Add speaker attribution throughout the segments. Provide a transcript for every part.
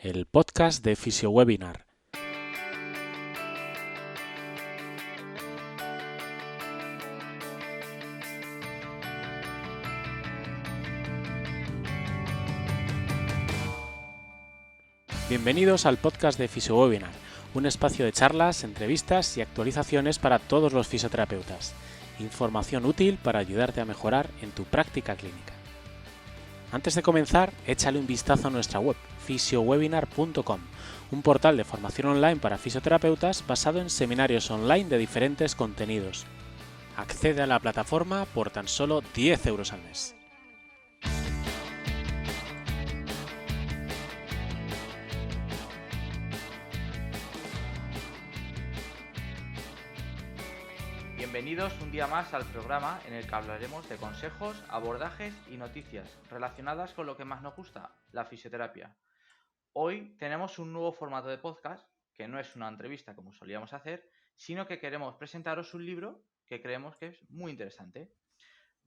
Speaker 1: el podcast de FisioWebinar. Bienvenidos al podcast de FisioWebinar, un espacio de charlas, entrevistas y actualizaciones para todos los fisioterapeutas. Información útil para ayudarte a mejorar en tu práctica clínica. Antes de comenzar, échale un vistazo a nuestra web, fisiowebinar.com, un portal de formación online para fisioterapeutas basado en seminarios online de diferentes contenidos. Accede a la plataforma por tan solo 10 euros al mes.
Speaker 2: Bienvenidos un día más al programa en el que hablaremos de consejos, abordajes y noticias relacionadas con lo que más nos gusta, la fisioterapia. Hoy tenemos un nuevo formato de podcast, que no es una entrevista como solíamos hacer, sino que queremos presentaros un libro que creemos que es muy interesante.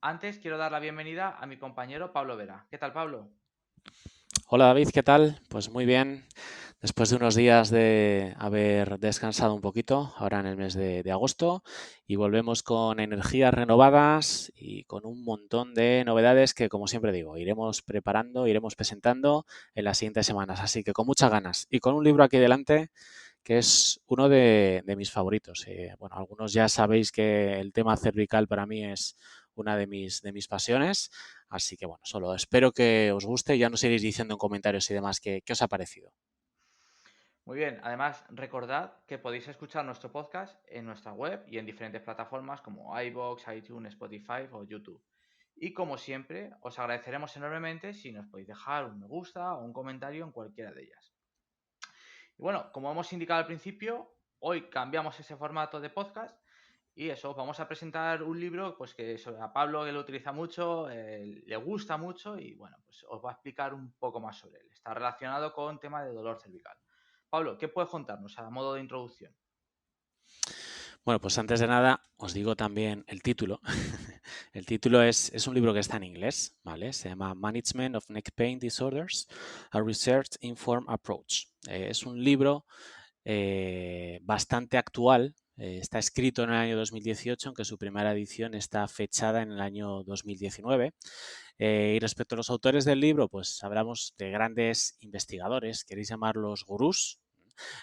Speaker 2: Antes quiero dar la bienvenida a mi compañero Pablo Vera. ¿Qué tal, Pablo?
Speaker 1: Hola David, ¿qué tal? Pues muy bien. Después de unos días de haber descansado un poquito, ahora en el mes de agosto, y volvemos con energías renovadas y con un montón de novedades que, como siempre digo, iremos preparando, iremos presentando en las siguientes semanas. Así que con muchas ganas y con un libro aquí delante que es uno de mis favoritos. Bueno, algunos ya sabéis que el tema cervical para mí es una de mis pasiones, así que bueno, solo espero que os guste y ya nos iréis diciendo en comentarios y demás qué os ha parecido.
Speaker 2: Muy bien, además recordad que podéis escuchar nuestro podcast en nuestra web y en diferentes plataformas como iVoox, iTunes, Spotify o YouTube. Y como siempre, os agradeceremos enormemente si nos podéis dejar un me gusta o un comentario en cualquiera de ellas. Y bueno, como hemos indicado al principio, hoy cambiamos ese formato de podcast y eso, vamos a presentar un libro pues que a Pablo que lo utiliza mucho, le gusta mucho y bueno, pues os va a explicar un poco más sobre él. Está relacionado con tema de dolor cervical. Pablo, ¿qué puedes contarnos a modo de introducción?
Speaker 1: Bueno, pues antes de nada os digo también el título. El título es un libro que está en inglés, ¿vale? Se llama Management of Neck Pain Disorders, a Research Informed Approach. Es un libro bastante actual. Está escrito en el año 2018, aunque su primera edición está fechada en el año 2019. Y respecto a los autores del libro, pues hablamos de grandes investigadores, queréis llamarlos gurús,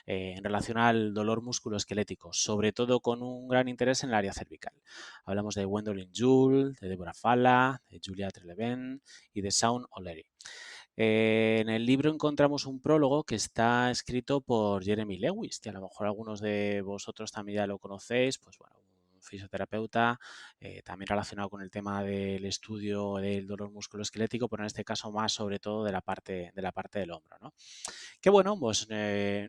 Speaker 1: en relación al dolor musculoesquelético, sobre todo con un gran interés en el área cervical. Hablamos de Gwendolyn Juul, de Deborah Falla, de Julia Treleven y de Shaun O'Leary. En el libro encontramos un prólogo que está escrito por Jeremy Lewis, que a lo mejor algunos de vosotros también ya lo conocéis, pues bueno, un fisioterapeuta, también relacionado con el tema del estudio del dolor musculoesquelético, pero en este caso más sobre todo de la parte del hombro, ¿no? Que bueno, pues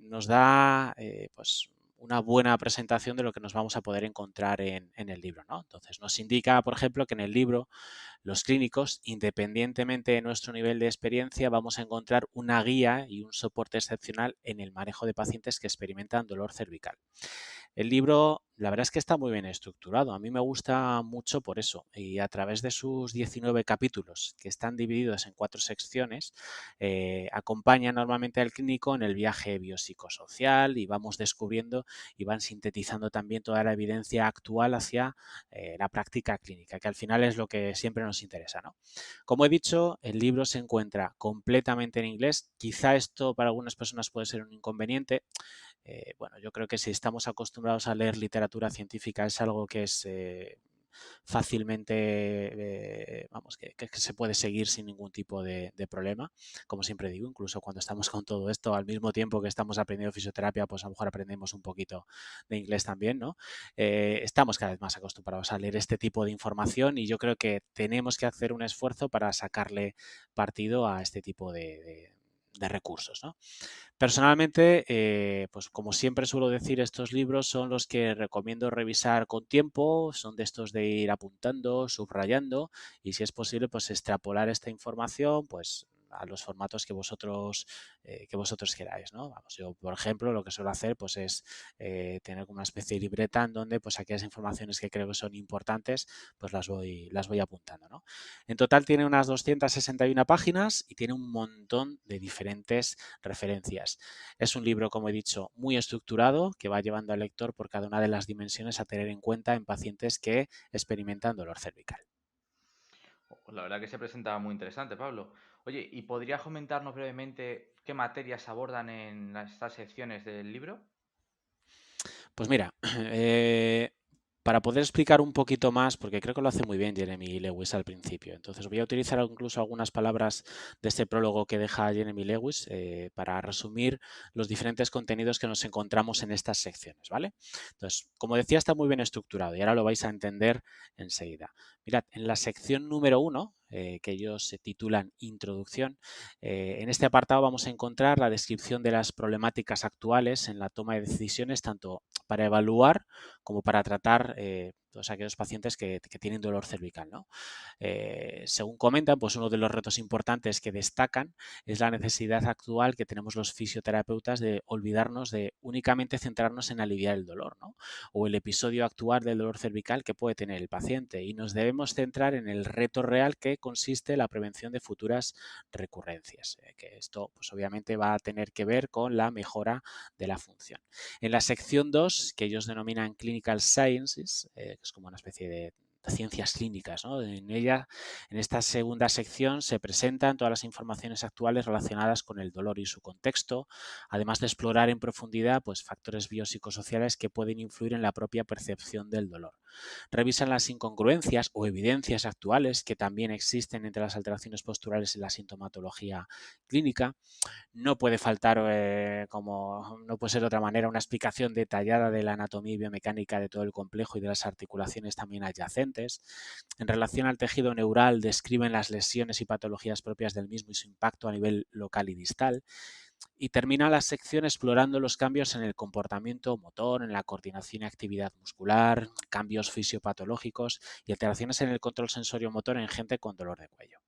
Speaker 1: nos da pues una buena presentación de lo que nos vamos a poder encontrar en el libro, ¿no? Entonces nos indica, por ejemplo, que en el libro los clínicos, independientemente de nuestro nivel de experiencia, vamos a encontrar una guía y un soporte excepcional en el manejo de pacientes que experimentan dolor cervical. El libro, la verdad es que está muy bien estructurado. A mí me gusta mucho por eso. Y a través de sus 19 capítulos, que están divididos en 4 secciones, acompaña normalmente al clínico en el viaje biopsicosocial y vamos descubriendo y van sintetizando también toda la evidencia actual hacia la práctica clínica, que al final es lo que siempre nos interesa, ¿no? Como he dicho, el libro se encuentra completamente en inglés. Quizá esto para algunas personas puede ser un inconveniente. Bueno, yo creo que si estamos acostumbrados a leer literatura científica es algo que es fácilmente, vamos, que se puede seguir sin ningún tipo de problema. Como siempre digo, incluso cuando estamos con todo esto, al mismo tiempo que estamos aprendiendo fisioterapia, pues a lo mejor aprendemos un poquito de inglés también, ¿no? Estamos cada vez más acostumbrados a leer este tipo de información y yo creo que tenemos que hacer un esfuerzo para sacarle partido a este tipo de recursos, ¿no? Personalmente, pues como siempre suelo decir, estos libros son los que recomiendo revisar con tiempo, son de estos de ir apuntando, subrayando y si es posible, pues extrapolar esta información, pues a los formatos que vosotros queráis, ¿no? Vamos, yo, por ejemplo, lo que suelo hacer pues es tener como una especie de libreta en donde pues aquellas informaciones que creo que son importantes pues las voy apuntando, ¿no? En total tiene unas 261 páginas y tiene un montón de diferentes referencias. Es un libro, como he dicho, muy estructurado que va llevando al lector por cada una de las dimensiones a tener en cuenta en pacientes que experimentan dolor cervical.
Speaker 2: La verdad que se presenta muy interesante, Pablo. Oye, ¿y podrías comentarnos brevemente qué materias se abordan en estas secciones del libro?
Speaker 1: Pues mira, para poder explicar un poquito más, porque creo que lo hace muy bien Jeremy Lewis al principio, entonces voy a utilizar incluso algunas palabras de este prólogo que deja Jeremy Lewis para resumir los diferentes contenidos que nos encontramos en estas secciones, ¿vale? Entonces, como decía, está muy bien estructurado y ahora lo vais a entender enseguida. Mirad, en la sección número 1, que ellos se titulan Introducción, en este apartado vamos a encontrar la descripción de las problemáticas actuales en la toma de decisiones, tanto para evaluar como para tratar todos aquellos pacientes que tienen dolor cervical, ¿no? Según comentan, pues uno de los retos importantes que destacan es la necesidad actual que tenemos los fisioterapeutas de olvidarnos de únicamente centrarnos en aliviar el dolor, ¿no? O el episodio actual del dolor cervical que puede tener el paciente, y nos debemos centrar en el reto real que consiste en la prevención de futuras recurrencias, que esto pues obviamente va a tener que ver con la mejora de la función. En la sección 2, que ellos denominan Clinical Sciences, que es como una especie de ciencias clínicas, ¿no? En ella, en esta segunda sección, se presentan todas las informaciones actuales relacionadas con el dolor y su contexto, además de explorar en profundidad pues, factores biopsicosociales que pueden influir en la propia percepción del dolor. Revisan las incongruencias o evidencias actuales que también existen entre las alteraciones posturales y la sintomatología clínica. No puede faltar, como no puede ser de otra manera, una explicación detallada de la anatomía y biomecánica de todo el complejo y de las articulaciones también adyacentes. En relación al tejido neural, describen las lesiones y patologías propias del mismo y su impacto a nivel local y distal. Y termina la sección explorando los cambios en el comportamiento motor, en la coordinación y actividad muscular, cambios fisiopatológicos y alteraciones en el control sensorio-motor en gente con dolor de cuello.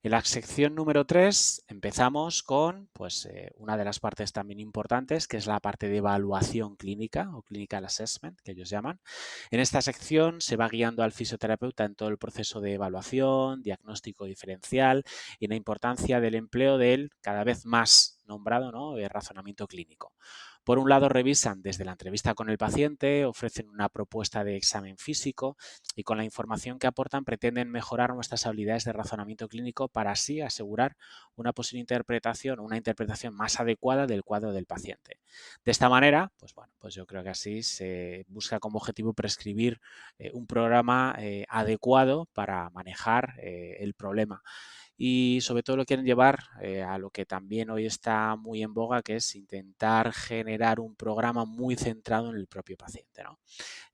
Speaker 1: En la sección número 3 empezamos con pues, una de las partes también importantes, que es la parte de evaluación clínica o clinical assessment, que ellos llaman. En esta sección se va guiando al fisioterapeuta en todo el proceso de evaluación, diagnóstico diferencial y la importancia del empleo del cada vez más nombrado, ¿no?, razonamiento clínico. Por un lado, revisan desde la entrevista con el paciente, ofrecen una propuesta de examen físico y con la información que aportan pretenden mejorar nuestras habilidades de razonamiento clínico para así asegurar una posible interpretación o una interpretación más adecuada del cuadro del paciente. De esta manera, pues bueno, pues yo creo que así se busca como objetivo prescribir un programa adecuado para manejar el problema. Y sobre todo lo quieren llevar a lo que también hoy está muy en boga, que es intentar generar un programa muy centrado en el propio paciente, ¿no?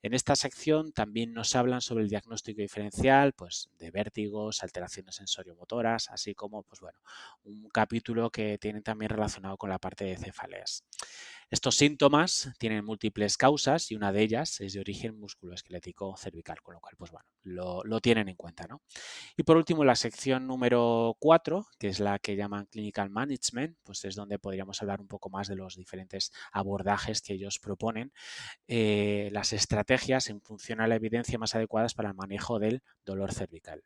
Speaker 1: En esta sección también nos hablan sobre el diagnóstico diferencial, pues de vértigos, alteraciones sensoriomotoras, así como, pues bueno, un capítulo que tiene también relacionado con la parte de cefaleas. Estos síntomas tienen múltiples causas y una de ellas es de origen musculoesquelético cervical, con lo cual, pues bueno, lo tienen en cuenta, ¿no? Y por último, la sección número 4, que es la que llaman Clinical Management, pues es donde podríamos hablar un poco más de los diferentes abordajes que ellos proponen, las estrategias en función a la evidencia más adecuadas para el manejo del dolor cervical.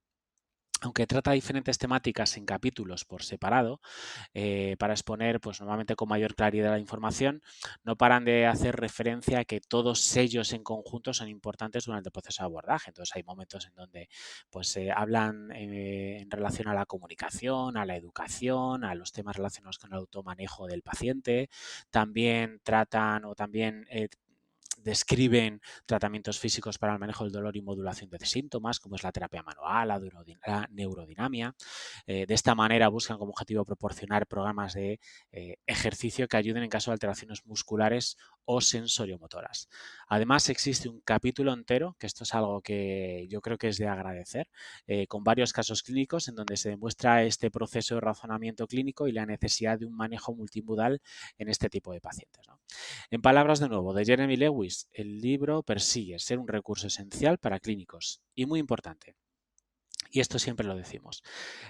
Speaker 1: Aunque trata diferentes temáticas en capítulos por separado, para exponer pues, normalmente con mayor claridad la información, no paran de hacer referencia a que todos ellos en conjunto son importantes durante el proceso de abordaje. Entonces hay momentos en donde pues, hablan en relación a la comunicación, a la educación, a los temas relacionados con el automanejo del paciente. También tratan o también describen tratamientos físicos para el manejo del dolor y modulación de síntomas, como es la terapia manual, la neurodinamia. De esta manera buscan como objetivo proporcionar programas de ejercicio que ayuden en caso de alteraciones musculares o sensoriomotoras. Además, existe un capítulo entero, que esto es algo que yo creo que es de agradecer, con varios casos clínicos en donde se demuestra este proceso de razonamiento clínico y la necesidad de un manejo multimodal en este tipo de pacientes, ¿no? En palabras de nuevo de Jeremy Lewis, el libro persigue ser un recurso esencial para clínicos y muy importante, Y esto siempre lo decimos.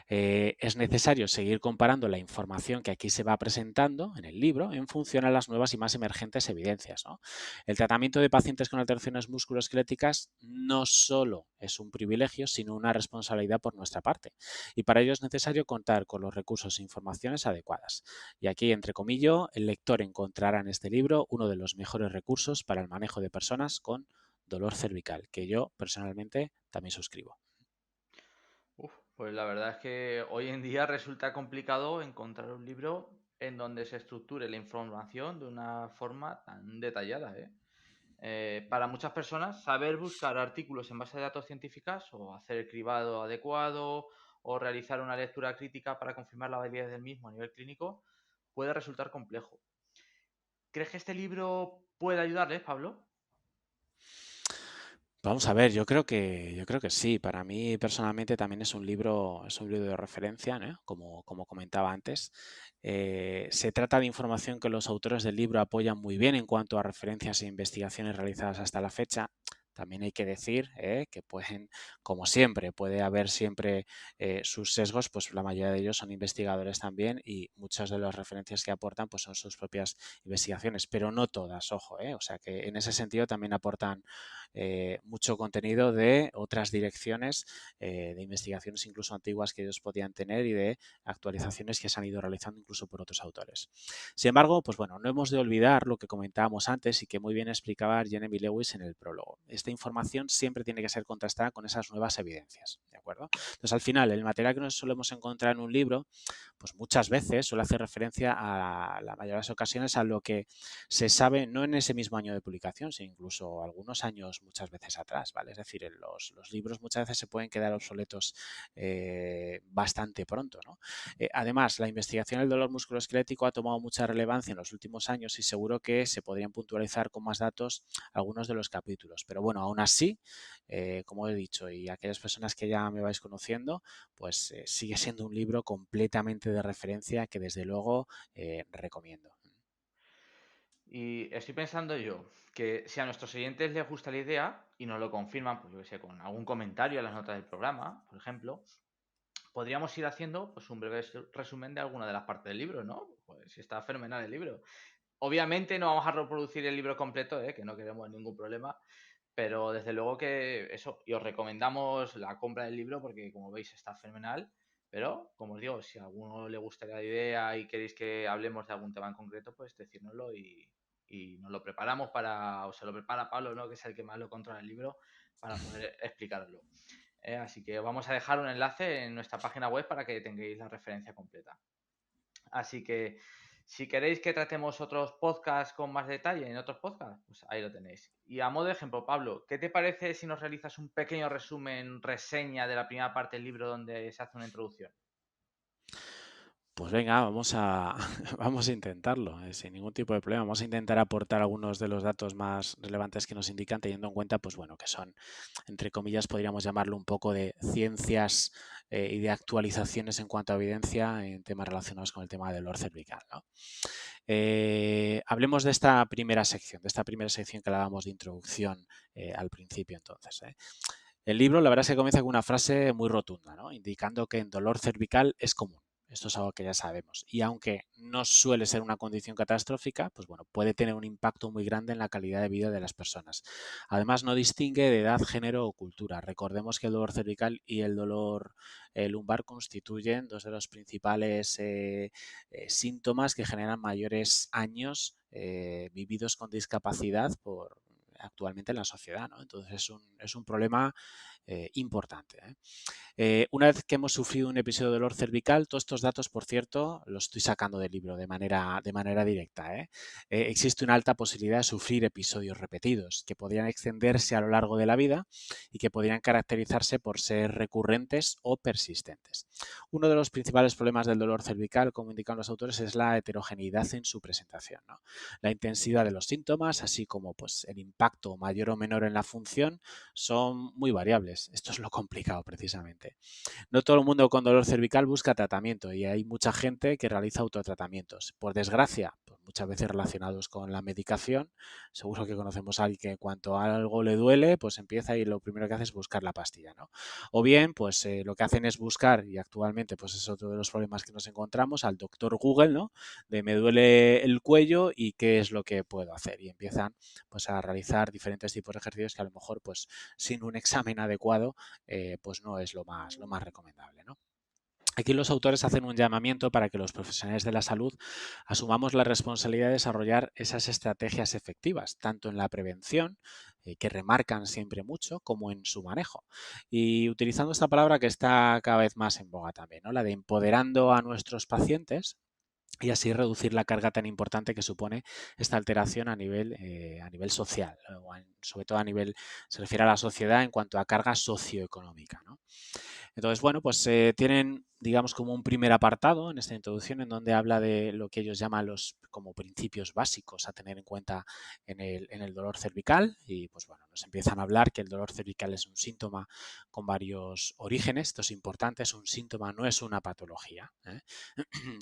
Speaker 1: Es necesario seguir comparando la información que aquí se va presentando en el libro en función a las nuevas y más emergentes evidencias, ¿no? El tratamiento de pacientes con alteraciones musculoesqueléticas no solo es un privilegio, sino una responsabilidad por nuestra parte. Y para ello es necesario contar con los recursos e informaciones adecuadas. Y aquí, entre comillas, el lector encontrará en este libro uno de los mejores recursos para el manejo de personas con dolor cervical, que yo personalmente también suscribo.
Speaker 2: Uf, pues la verdad es que hoy en día resulta complicado encontrar un libro en donde se estructure la información de una forma tan detallada, ¿eh? Para muchas personas, saber buscar artículos en base a datos científicas o hacer el cribado adecuado o realizar una lectura crítica para confirmar la validez del mismo a nivel clínico puede resultar complejo. ¿Crees que este libro puede ayudarles, Pablo?
Speaker 1: Vamos a ver, yo creo que sí. Para mí personalmente también es un libro de referencia, ¿no? Como comentaba antes. Se trata de información que los autores del libro apoyan muy bien en cuanto a referencias e investigaciones realizadas hasta la fecha. También hay que decir que pueden, como siempre, puede haber siempre sus sesgos, pues la mayoría de ellos son investigadores también y muchas de las referencias que aportan pues son sus propias investigaciones, pero no todas, ojo, o sea que en ese sentido también aportan mucho contenido de otras direcciones de investigaciones incluso antiguas que ellos podían tener y de actualizaciones que se han ido realizando incluso por otros autores. Sin embargo, pues bueno, no hemos de olvidar lo que comentábamos antes y que muy bien explicaba Jeremy Lewis en el prólogo. Esta información siempre tiene que ser contrastada con esas nuevas evidencias, ¿de acuerdo? Entonces, al final, el material que nos solemos encontrar en un libro, pues muchas veces suele hacer referencia a la mayoría de las ocasiones a lo que se sabe no en ese mismo año de publicación, sino incluso algunos años muchas veces atrás, ¿vale? Es decir, los libros muchas veces se pueden quedar obsoletos bastante pronto, ¿no? Además, la investigación del dolor musculoesquelético ha tomado mucha relevancia en los últimos años y seguro que se podrían puntualizar con más datos algunos de los capítulos. Pero bueno, aún así, como he dicho, y aquellas personas que ya me vais conociendo, pues sigue siendo un libro completamente de referencia que desde luego recomiendo.
Speaker 2: Y estoy pensando yo que si a nuestros oyentes les gusta la idea y nos lo confirman, pues yo que sé, con algún comentario en las notas del programa, por ejemplo, podríamos ir haciendo pues un breve resumen de alguna de las partes del libro, ¿no? Pues está fenomenal el libro. Obviamente no vamos a reproducir el libro completo, que no queremos ningún problema, pero desde luego que eso, y os recomendamos la compra del libro porque como veis está fenomenal, pero como os digo, si a alguno le gustaría la idea y queréis que hablemos de algún tema en concreto, pues decírnoslo y nos lo preparamos o se lo prepara Pablo, ¿no? Que es el que más lo controla el libro, para poder explicarlo. Así que vamos a dejar un enlace en nuestra página web para que tengáis la referencia completa. Así que si queréis que tratemos otros podcasts con más detalle en otros podcasts, pues ahí lo tenéis. Y a modo de ejemplo, Pablo, ¿qué te parece si nos realizas un pequeño resumen, reseña de la primera parte del libro donde se hace una introducción?
Speaker 1: Pues venga, vamos a intentarlo, sin ningún tipo de problema. Vamos a intentar aportar algunos de los datos más relevantes que nos indican, teniendo en cuenta, pues bueno, que son, entre comillas, podríamos llamarlo un poco de ciencias y de actualizaciones en cuanto a evidencia en temas relacionados con el tema del dolor cervical, ¿no? Hablemos de esta primera sección que hablábamos de introducción al principio, entonces. El libro, la verdad es que comienza con una frase muy rotunda, ¿no? Indicando que el dolor cervical es común. Esto es algo que ya sabemos. Y aunque no suele ser una condición catastrófica, pues bueno, puede tener un impacto muy grande en la calidad de vida de las personas. Además, no distingue de edad, género o cultura. Recordemos que el dolor cervical y el dolor lumbar constituyen dos de los principales síntomas que generan mayores años vividos con discapacidad actualmente en la sociedad, ¿no? Entonces es un problema importante. Una vez que hemos sufrido un episodio de dolor cervical, todos estos datos, por cierto, los estoy sacando del libro de manera directa. Existe una alta posibilidad de sufrir episodios repetidos que podrían extenderse a lo largo de la vida y que podrían caracterizarse por ser recurrentes o persistentes. Uno de los principales problemas del dolor cervical, como indican los autores, es la heterogeneidad en su presentación, ¿no? La intensidad de los síntomas, así como pues, el impacto mayor o menor en la función, son muy variables. Esto es lo complicado precisamente. No todo el mundo con dolor cervical busca tratamiento y hay mucha gente que realiza autotratamientos. Por desgracia, pues muchas veces relacionados con la medicación. Seguro que conocemos a alguien que en cuanto algo le duele, pues empieza y lo primero que hace es buscar la pastilla, ¿no? O bien, pues lo que hacen es buscar, y actualmente pues es otro de los problemas que nos encontramos, al doctor Google, ¿no? De me duele el cuello y qué es lo que puedo hacer. Y empiezan pues a realizar diferentes tipos de ejercicios que a lo mejor pues sin un examen adecuado pues no es lo más recomendable, ¿no? Aquí los autores hacen un llamamiento para que los profesionales de la salud asumamos la responsabilidad de desarrollar esas estrategias efectivas, tanto en la prevención, que remarcan siempre mucho, como en su manejo. Y utilizando esta palabra que está cada vez más en boga también, ¿no? La de empoderando a nuestros pacientes y así reducir la carga tan importante que supone esta alteración a nivel social, sobre todo a nivel, se refiere a la sociedad en cuanto a carga socioeconómica, ¿no? Entonces, bueno, pues tienen, digamos, como un primer apartado en esta introducción en donde habla de lo que ellos llaman los como principios básicos a tener en cuenta en el dolor cervical y pues bueno, nos empiezan a hablar que el dolor cervical es un síntoma con varios orígenes, esto es importante, es un síntoma, no es una patología, ¿eh?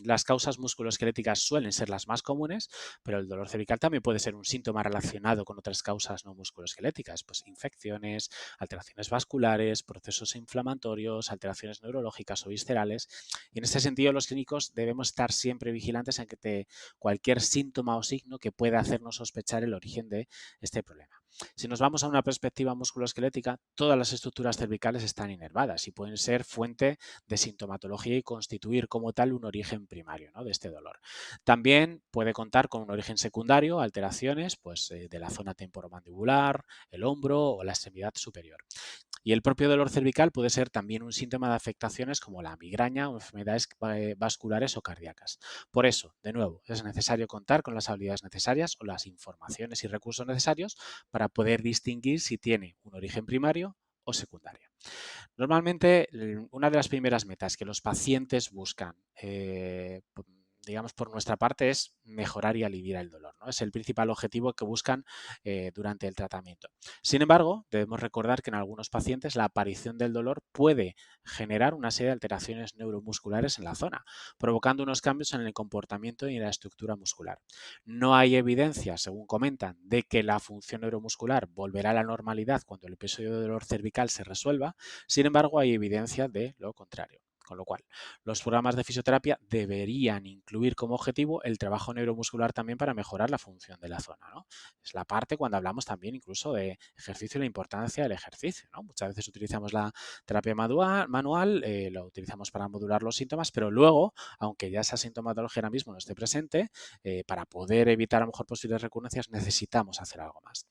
Speaker 1: Las causas musculoesqueléticas suelen ser las más comunes, pero el dolor cervical también puede ser un síntoma relacionado con otras causas no musculoesqueléticas, pues infecciones, alteraciones vasculares, procesos inflamatorios, alteraciones neurológicas o viscerales. Y en este sentido, los clínicos debemos estar siempre vigilantes en que cualquier síntoma o signo que pueda hacernos sospechar el origen de este problema. Si nos vamos a una perspectiva musculoesquelética, todas las estructuras cervicales están inervadas y pueden ser fuente de sintomatología y constituir como tal un origen primario, ¿no?, de este dolor. También puede contar con un origen secundario, alteraciones pues, de la zona temporomandibular, el hombro o la extremidad superior. Y el propio dolor cervical puede ser también un síntoma de afectaciones como la migraña o enfermedades vasculares o cardíacas. Por eso, de nuevo, es necesario contar con las habilidades necesarias o las informaciones y recursos necesarios para poder distinguir si tiene un origen primario o secundario. Normalmente, una de las primeras metas que los pacientes buscan, digamos, por nuestra parte, es mejorar y aliviar el dolor, ¿no? Es el principal objetivo que buscan durante el tratamiento. Sin embargo, debemos recordar que en algunos pacientes la aparición del dolor puede generar una serie de alteraciones neuromusculares en la zona, provocando unos cambios en el comportamiento y en la estructura muscular. No hay evidencia, según comentan, de que la función neuromuscular volverá a la normalidad cuando el episodio de dolor cervical se resuelva. Sin embargo, hay evidencia de lo contrario. Con lo cual, los programas de fisioterapia deberían incluir como objetivo el trabajo neuromuscular también para mejorar la función de la zona, ¿no? Es la parte cuando hablamos también incluso de ejercicio y la importancia del ejercicio, ¿no? Muchas veces utilizamos la terapia manual, lo utilizamos para modular los síntomas, pero luego, aunque ya esa sintomatología ahora mismo no esté presente, para poder evitar a lo mejor posibles recurrencias necesitamos hacer algo más.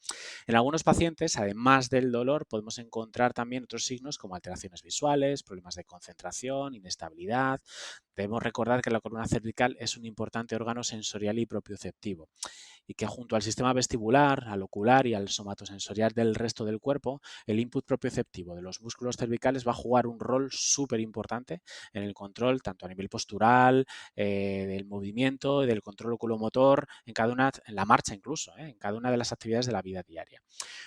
Speaker 1: En algunos pacientes, además del dolor, podemos encontrar también otros signos como alteraciones visuales, problemas de concentración, inestabilidad. Debemos recordar que la columna cervical es un importante órgano sensorial y propioceptivo y que junto al sistema vestibular, al ocular y al somatosensorial del resto del cuerpo, el input propioceptivo de los músculos cervicales va a jugar un rol súper importante en el control, tanto a nivel postural, del movimiento, del control oculomotor, en la marcha incluso, en cada una de las actividades de la vida diaria.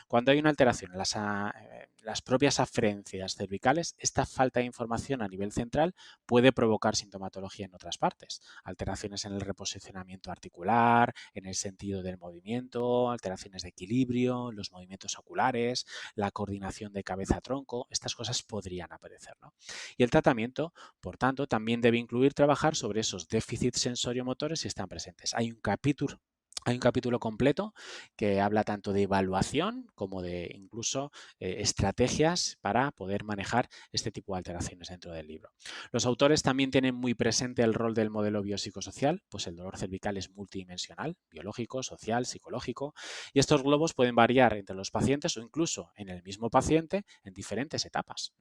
Speaker 1: Cuando hay una alteración en las propias aferencias cervicales, esta falta de información a nivel central puede provocar sintomatología en otras partes, alteraciones en el reposicionamiento articular, en el sentido del movimiento, alteraciones de equilibrio, los movimientos oculares, la coordinación de cabeza-tronco, estas cosas podrían aparecer, ¿no? Y el tratamiento, por tanto, también debe incluir trabajar sobre esos déficits sensorio-motores si están presentes. Hay un capítulo completo que habla tanto de evaluación como de incluso estrategias para poder manejar este tipo de alteraciones dentro del libro. Los autores también tienen muy presente el rol del modelo biopsicosocial, pues el dolor cervical es multidimensional, biológico, social, psicológico, y estos globos pueden variar entre los pacientes o incluso en el mismo paciente en diferentes etapas.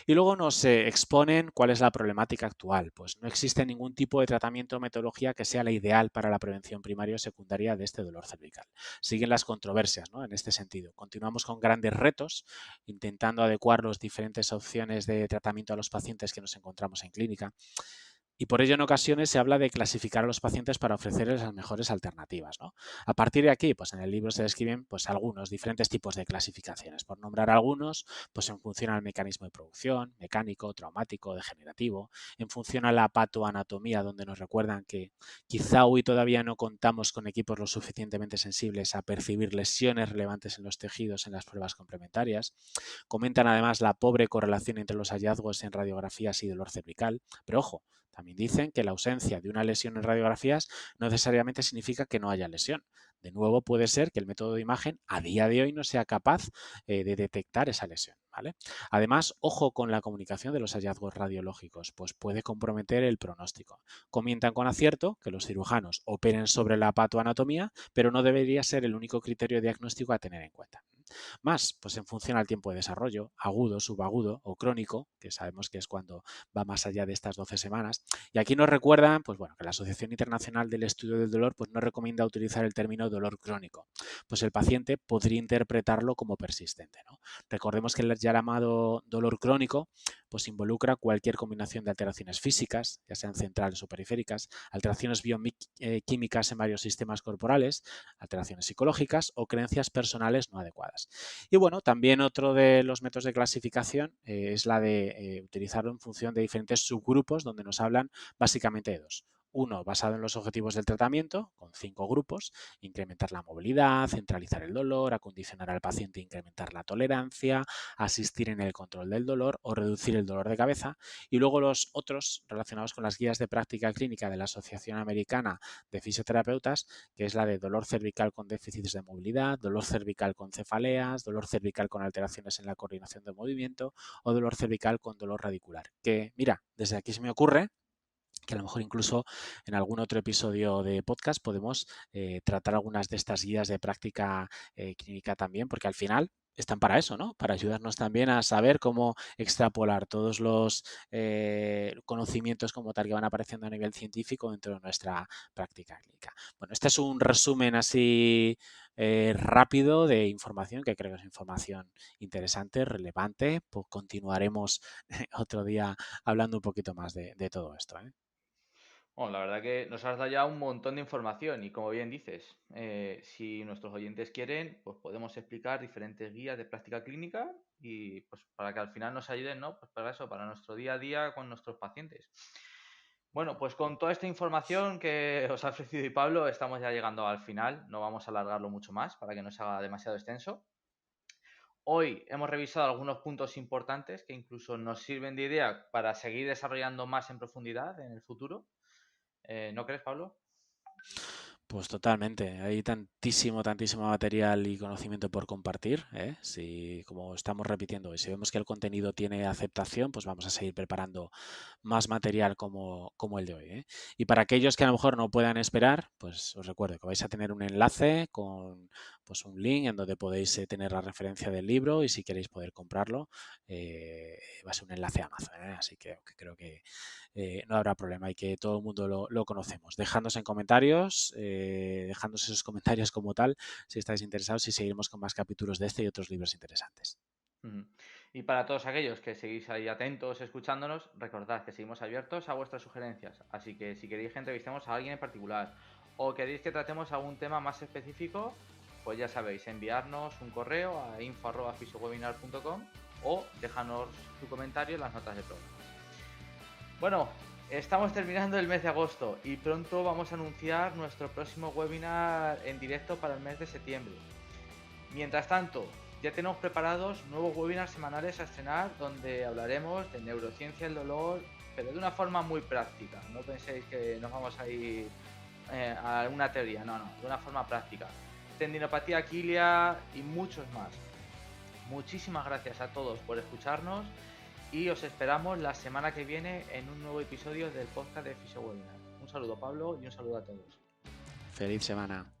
Speaker 1: Y luego nos exponen cuál es la problemática actual. Pues no existe ningún tipo de tratamiento o metodología que sea la ideal para la prevención primaria o secundaria de este dolor cervical. Siguen las controversias, ¿no?, en este sentido. Continuamos con grandes retos, intentando adecuar las diferentes opciones de tratamiento a los pacientes que nos encontramos en clínica. Y por ello en ocasiones se habla de clasificar a los pacientes para ofrecerles las mejores alternativas, ¿no? A partir de aquí, pues en el libro se describen pues algunos diferentes tipos de clasificaciones. Por nombrar algunos, pues en función al mecanismo de producción, mecánico, traumático, degenerativo, en función a la patoanatomía, donde nos recuerdan que quizá hoy todavía no contamos con equipos lo suficientemente sensibles a percibir lesiones relevantes en los tejidos en las pruebas complementarias. Comentan además la pobre correlación entre los hallazgos en radiografías y dolor cervical, pero ojo, también dicen que la ausencia de una lesión en radiografías no necesariamente significa que no haya lesión. De nuevo, puede ser que el método de imagen a día de hoy no sea capaz de detectar esa lesión, ¿vale? Además, ojo con la comunicación de los hallazgos radiológicos, pues puede comprometer el pronóstico. Comentan con acierto que los cirujanos operen sobre la patoanatomía, pero no debería ser el único criterio diagnóstico a tener en cuenta. Más, pues en función al tiempo de desarrollo, agudo, subagudo o crónico, que sabemos que es cuando va más allá de estas 12 semanas. Y aquí nos recuerdan, pues bueno, que la Asociación Internacional del Estudio del Dolor pues no recomienda utilizar el término dolor crónico, pues el paciente podría interpretarlo como persistente, ¿no? Recordemos que el ya llamado dolor crónico pues involucra cualquier combinación de alteraciones físicas, ya sean centrales o periféricas, alteraciones bioquímicas en varios sistemas corporales, alteraciones psicológicas o creencias personales no adecuadas. Y bueno, también otro de los métodos de clasificación es la de utilizarlo en función de diferentes subgrupos donde nos hablan básicamente de dos. Uno, basado en los objetivos del tratamiento, con 5 grupos: incrementar la movilidad, centralizar el dolor, acondicionar al paciente e incrementar la tolerancia, asistir en el control del dolor o reducir el dolor de cabeza. Y luego los otros relacionados con las guías de práctica clínica de la Asociación Americana de Fisioterapeutas, que es la de dolor cervical con déficits de movilidad, dolor cervical con cefaleas, dolor cervical con alteraciones en la coordinación del movimiento o dolor cervical con dolor radicular. Que, mira, desde aquí se me ocurre que a lo mejor incluso en algún otro episodio de podcast podemos tratar algunas de estas guías de práctica clínica también, porque al final están para eso, ¿no? Para ayudarnos también a saber cómo extrapolar todos los conocimientos como tal que van apareciendo a nivel científico dentro de nuestra práctica clínica. Bueno, este es un resumen así rápido de información, que creo que es información interesante, relevante. Pues continuaremos otro día hablando un poquito más de todo esto, ¿eh?
Speaker 2: Bueno, la verdad que nos has dado ya un montón de información y como bien dices, si nuestros oyentes quieren, pues podemos explicar diferentes guías de práctica clínica y pues para que al final nos ayuden, ¿no? Pues para eso, para nuestro día a día con nuestros pacientes. Bueno, pues con toda esta información que os ha ofrecido y Pablo, estamos ya llegando al final. No vamos a alargarlo mucho más para que no se haga demasiado extenso. Hoy hemos revisado algunos puntos importantes que incluso nos sirven de idea para seguir desarrollando más en profundidad en el futuro. ¿No crees, Pablo?
Speaker 1: Pues totalmente, hay tantísimo material y conocimiento por compartir, ¿eh? Si, como estamos repitiendo hoy, si vemos que el contenido tiene aceptación, pues vamos a seguir preparando más material como el de hoy, ¿eh? Y para aquellos que a lo mejor no puedan esperar, pues os recuerdo que vais a tener un enlace con pues un link en donde podéis tener la referencia del libro y si queréis poder comprarlo, va a ser un enlace a Amazon, ¿eh? Así que creo que no habrá problema y que todo el mundo lo conocemos. Dejadnos en comentarios, dejadnos esos comentarios como tal, si estáis interesados y seguiremos con más capítulos de este y otros libros interesantes.
Speaker 2: Ujú. Y para todos aquellos que seguís ahí atentos escuchándonos, recordad que seguimos abiertos a vuestras sugerencias. Así que si queréis que entrevistemos a alguien en particular o queréis que tratemos algún tema más específico, pues ya sabéis, enviarnos un correo a info@fisiowebinar.com o dejarnos tu comentario en las notas del programa. Bueno, estamos terminando el mes de agosto y pronto vamos a anunciar nuestro próximo webinar en directo para el mes de septiembre. Mientras tanto, ya tenemos preparados nuevos webinars semanales a estrenar donde hablaremos de neurociencia del dolor, pero de una forma muy práctica. No penséis que nos vamos a ir a alguna teoría, no, de una forma práctica. Tendinopatía aquilia y muchos más. Muchísimas gracias a todos por escucharnos y os esperamos la semana que viene en un nuevo episodio del podcast de FisioWebinar. Un saludo, Pablo, y un saludo a todos.
Speaker 1: Feliz semana.